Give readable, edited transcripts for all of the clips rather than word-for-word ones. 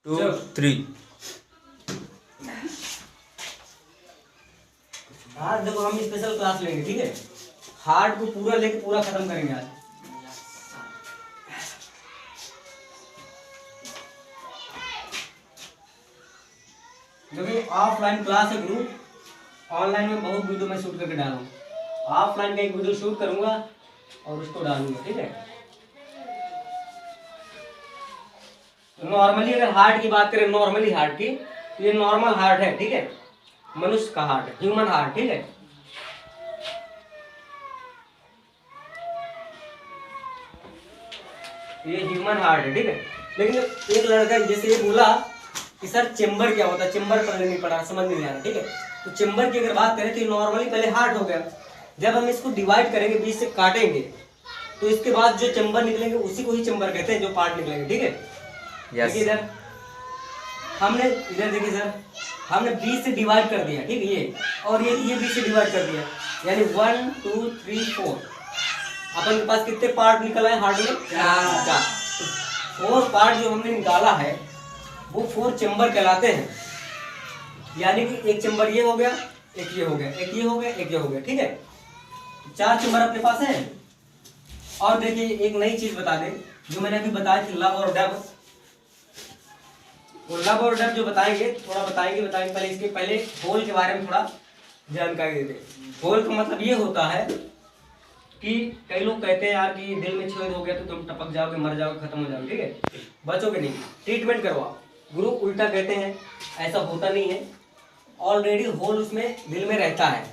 2 3 आज देखो हम स्पेशल क्लास लेंगे, ठीक है। हार्ट को पूरा लेके पूरा खत्म करेंगे आज। देखिए ऑफलाइन क्लास है ग्रुप, ऑनलाइन में बहुत वीडियो मैं शूट करके डालूंगा। ऑफलाइन का एक वीडियो शूट करूंगा और उसको डालूंगा, ठीक है। नॉर्मली अगर हार्ट की बात करें, नॉर्मली हार्ट की, तो ये नॉर्मल हार्ट है, ठीक है। मनुष्य का हार्ट है, ह्यूमन हार्ट, ठीक है। ये ह्यूमन हार्ट है, ठीक है। लेकिन एक लड़का जैसे ये बोला कि सर चेम्बर क्या होता है, चेम्बर पहले नहीं पढ़ा, समझ नहीं आ रहा, ठीक है। तो चेम्बर की अगर बात करें तो नॉर्मली पहले हार्ट हो गया। जब हम इसको डिवाइड करेंगे, बीच से काटेंगे, तो इसके बाद जो चेम्बर निकलेंगे उसी को ही चेम्बर कहते हैं, जो पार्ट निकलेंगे, ठीक है। देखिए इधर हमने, इधर देखिए सर, हमने 20 से डिवाइड कर दिया, ठीक है। ये और ये 20 से डिवाइड कर दिया, यानी 1 2 3 4। अपन के पास कितने पार्ट निकला है हार्ट में? 4। 4 पार्ट जो हमने निकाला है वो 4 चेम्बर कहलाते हैं। यानी कि एक चेम्बर ये हो गया, एक ये हो गया, एक ये हो गया, एक ये हो गया, ठीक है। 4 चेम्बर अपने पास है। और देखिए एक नई चीज बता दें, जो मैंने अभी बताया थी, लव और डब। वो लव और डब जो बताएंगे, थोड़ा बताएंगे पहले इसके पहले होल के बारे में थोड़ा जानकारी देते। होल का मतलब ये होता है कि कई लोग कहते हैं यार कि दिल में छेद हो गया तो तुम टपक जाओगे, मर जाओगे, खत्म हो जाओगे, ठीक है, बचोगे नहीं, ट्रीटमेंट करवाओ। गुरु उल्टा कहते हैं, ऐसा होता नहीं है। ऑलरेडी होल उसमें दिल में रहता है,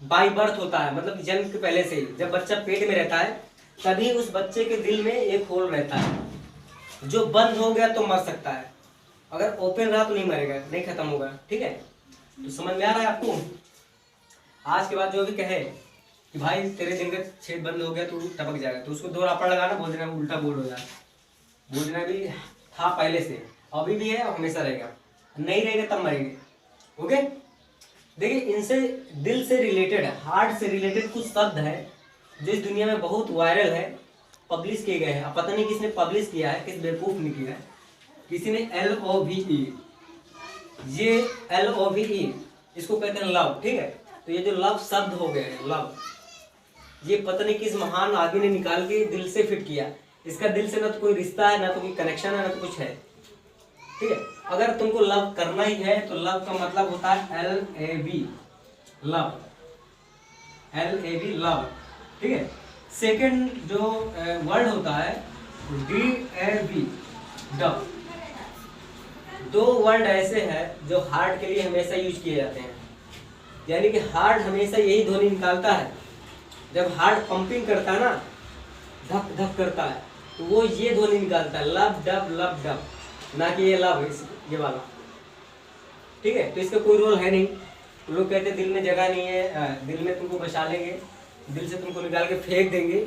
बाई बर्थ होता है, मतलब जन्म के पहले से ही, जब बच्चा पेट में रहता है तभी उस बच्चे के दिल में एक होल रहता है। जो बंद हो गया तो मर सकता है, अगर ओपन रहा तो नहीं मरेगा, नहीं खत्म होगा, ठीक है। तो समझ में आ रहा है आपको? आज के बाद जो भी कहे कि भाई तेरे दिल का छेद बंद हो गया तो टपक जाएगा, तो उसको 2 रापड़ लगाना, बोल देना उल्टा बोल हो जाए। बोल देना भी था पहले से, अभी भी है और हमेशा रहेगा, नहीं रहेगा तब मरेंगे, ओके। देखिए इनसे दिल से रिलेटेड, हार्ट से रिलेटेड कुछ शब्द है जो इस दुनिया में बहुत वायरल है, पब्लिश किए गए हैं। अब पता नहीं किसने पब्लिश किया है, किस बेवकूफ ने किया है। किसी ने LOVE, ये LOVE इसको कहते हैं लव, ठीक है। तो ये जो लव शब्द हो गए हैं, लव, ये पता नहीं किस महान आदमी ने निकाल के दिल से फिट किया। इसका दिल से ना तो कोई रिश्ता है, ना तो कोई कनेक्शन है, ना तो कुछ है, ठीक है। अगर तुमको लव करना ही है तो लव का मतलब होता है LAV, लव, LAV लव, ठीक है। सेकंड जो वर्ड होता है DAV, डब। 2 वर्ड ऐसे हैं जो हार्ट के लिए हमेशा यूज किए जाते हैं। यानी कि हार्ट हमेशा यही ध्वनि निकालता है। जब हार्ट पंपिंग करता है ना, धक धक करता है, तो वो ये ध्वनि निकालता है, लव डब, ना कि ये लव, ये वाला, ठीक है। तो इसका कोई रोल है नहीं। लोग कहते हैं दिल में जगह नहीं है, दिल में तुमको बसा लेंगे, दिल से तुमको निकाल के फेंक देंगे।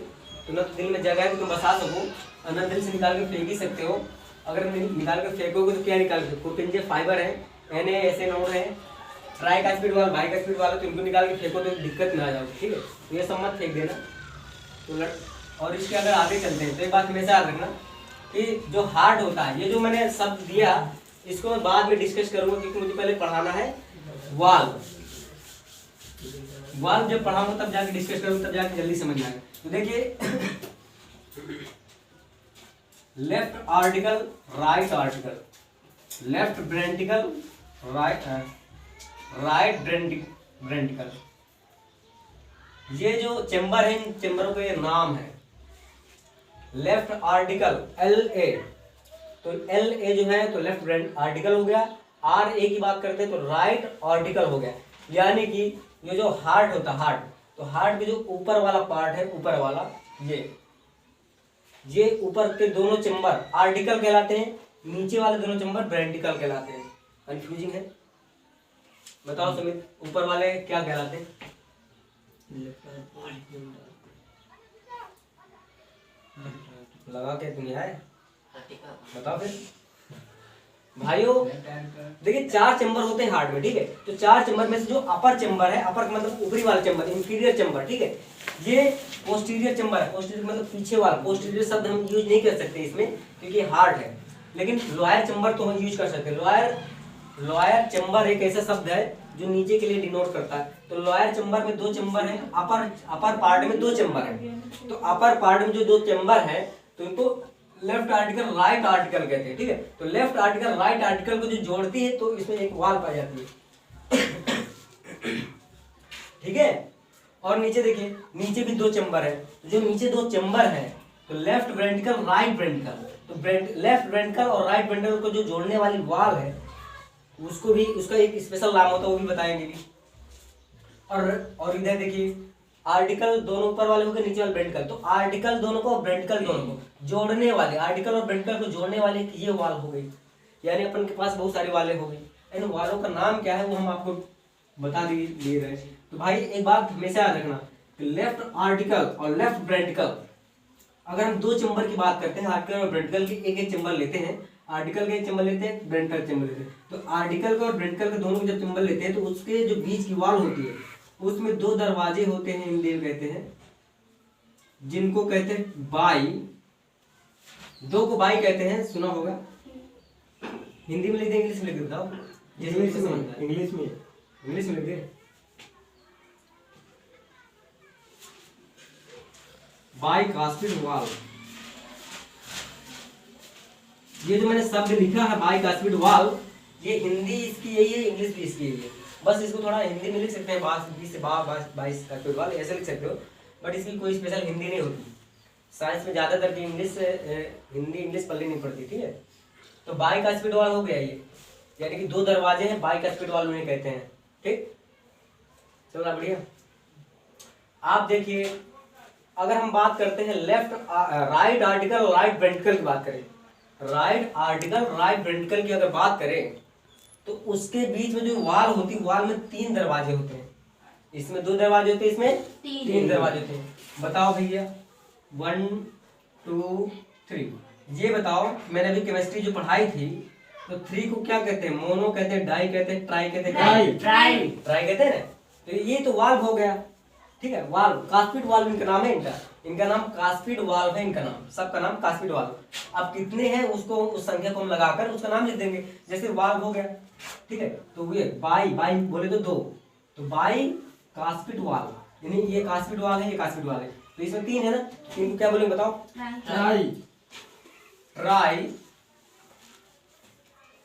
तो ना तो दिल में जगह है कि तुम बसा सको, और ना दिल से निकाल के फेंक ही सकते हो। अगर निकाल के फेंकोगे तो क्या निकाल के, कोपिंजे फाइबर है, NaSNO है, ट्राई का स्पीड वाला, बाई का स्पीड वाला, तो इनको निकाल के फेंको तो दिक्कत में आ जाओगे, ठीक है। तो ये सब मत फेंक देना। तो और इसके अगर आगे चलते हैं तो एक बात हमेशा याद रखना कि जो हार्ट होता है, ये जो मैंने शब्द दिया इसको मैं बाद में डिस्कस करूंगा, क्योंकि मुझे पहले पढ़ाना है वाल्व। वाल्व जब पढ़ाऊंगा तब जाके डिस्कस करूंगा, तब जाके जल्दी समझ आएगा। तो देखिए left article, right article, left ventricle, right ventricle, ये जो चेम्बर है, इन चेम्बरों का ये नाम है। लेफ्ट आर्टिकल LA, तो LA जो है तो लेफ्ट ब्रेंट आर्टिकल हो गया। RA की बात करते हैं तो राइट आर्टिकल हो गया। यानी कि ये जो हार्ट होता है, हार्ट, तो हार्ट के जो ऊपर वाला पार्ट है, ऊपर वाला, ये ऊपर के दोनों चेम्बर आर्टिकल कहलाते हैं, नीचे वाले दोनों चेम्बर ब्रेंटिकल कहलाते हैं। कंफ्यूजिंग है? बताओ समित, ऊपर वाले क्या कहलाते हैं? लगा के तुम आए, बताओ फिर भाइयों। देखिए 4 चेम्बर होते हैं हार्ट में, ठीक है। तो 4 चेम्बर में से जो अपर चेम्बर है, अपर मतलब ऊपरी वाला चेम्बर, इंफीरियर चेम्बर, ठीक है, ये पोस्टीरियर चेम्बर है। पोस्टीरियर मतलब पीछे वाला, पोस्टीरियर शब्द हम यूज नहीं कर सकते इसमें क्योंकि हार्ट है। लेकिन लोअर चेम्बर तो हम यूज कर सकते हैं। लोअर चेम्बर एक ऐसा शब्द है जो नीचे के लिए डिनोट करता है। तो लोअर चेम्बर में दो चेम्बर है, अपर पार्ट में दो चेम्बर है। तो अपर पार्ट में जो दो चेम्बर है तो इनको लेफ्ट आर्टिकल राइट आर्टिकल कहते हैं, ठीक है। तो लेफ्ट आर्टिकल राइट आर्टिकल को जो जोड़ती है तो इसमें एक वॉल पाई जाती है, ठीक है। और नीचे देखिए, नीचे भी दो चेम्बर है। तो जो नीचे दो चेम्बर है तो लेफ्ट वेंट्रिकल राइट वेंट्रिकल, तो लेफ्ट वेंट्रिकल और राइट वेंट्रिकल को जो जोड़ने वाली वॉल है उसको भी, उसका एक स्पेशल नाम होता है, वो भी बताएंगे भी। और इधर देखिए, आर्टिकल दोनों ऊपर वाले हो गए, नीचे वाले वेंट्रिकल। तो आर्टिकल दोनों को, वेंट्रिकल दोनों को जोड़ने वाले, आर्टिकल और वेंट्रिकल को जोड़ने वाले ये वॉल हो गई। यानी अपन के पास बहुत सारी वाले हो गई। इन वालों का नाम क्या है वो हम आपको बता दिए रहे। तो भाई एक बात हमेशा याद रखना, लेफ्ट आर्टिकल और लेफ्ट वेंट्रिकल, अगर हम दो चेम्बर की बात करते हैं, आर्टिकल और वेंट्रिकल के एक एक चेम्बर लेते हैं, आर्टिकल का एक चेम्बर लेते हैं, वेंट्रिकल चेम्बर लेते हैं। तो आर्टिकल का और वेंट्रिकल के दोनों को जब चेम्बर लेते हैं तो उसके जो बीच की वॉल होती है उसमें दो दरवाजे होते हैं, इंडियन कहते हैं, जिनको कहते हैं बाई। दो को बाई कहते हैं, सुना होगा। हिंदी में लिख दे, इंग्लिश में लिख बताओ, इंग्लिश में लिख दे। बाई कास्पिड वॉल, ये जो मैंने शब्द लिखा है बाई कास्पिड वॉल, ये हिंदी इसकी यही है, इंग्लिश भी इसकी यही है। बस इसको थोड़ा हिंदी में लिख सकते हैं, 20 से 22 कास्पिड वॉल ऐसे लिख सकते हो, बट इसकी कोई स्पेशल हिंदी नहीं होती। साइंस में ज्यादातर की इंग्लिश, हिंदी इंग्लिश पल्ली नहीं पड़ती, ठीक है। तो बाई कास्पिड वॉल हो गया ये, यानी कि दो दरवाजे हैं, बाई कास्पिड वॉल उन्हें कहते हैं, ठीक। चलो बढ़िया। आप देखिए, अगर हम बात करते हैं left right article right ventricle की बात करें, राइट आर्टिकल राइट वेंट्रिकल की अगर बात करें तो उसके बीच में जो वॉल होती है, वॉल में 3 दरवाजे होते हैं। इसमें 2 दरवाजे होते हैं, इसमें 3 दरवाजे होते हैं। बताओ भैया, 1 2 3, ये बताओ। मैंने अभी केमिस्ट्री जो पढ़ाई थी तो 3 को क्या कहते हैं? मोनो कहते हैं, डाई कहते हैं, ट्राई कहते हैं, ट्राई कहते हैं ना। तो ये तो वाल्व हो गया, ठीक है। वाल्व, कास्पिड वाल्व इनका नाम है, इनका नाम कास्पिड वाल्व है, इनका नाम, सबका नाम कास्पिड वाल्व। अब कितने हैं उसको, उस संख्या को हम लगाकर उसका नाम लिख देंगे। जैसे वाल्व हो गया, ठीक है। तो ये बाई बोले तो 2, तो बाई कास्पिड वाल्व, यानी ये कास्पिड वाल्व है, ये कास्पिड वाल्व है। तो इसमें 3 है ना, इनको क्या बोलेंगे बताओ? ट्राई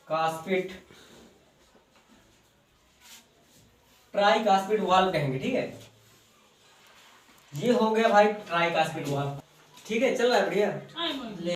कास्पिड, ट्राई कास्पिड वाल्व कहेंगे, ठीक है। ये हो गया भाई ट्राई कास्पिड वाल्व, ठीक है। चल रहा है बढ़िया।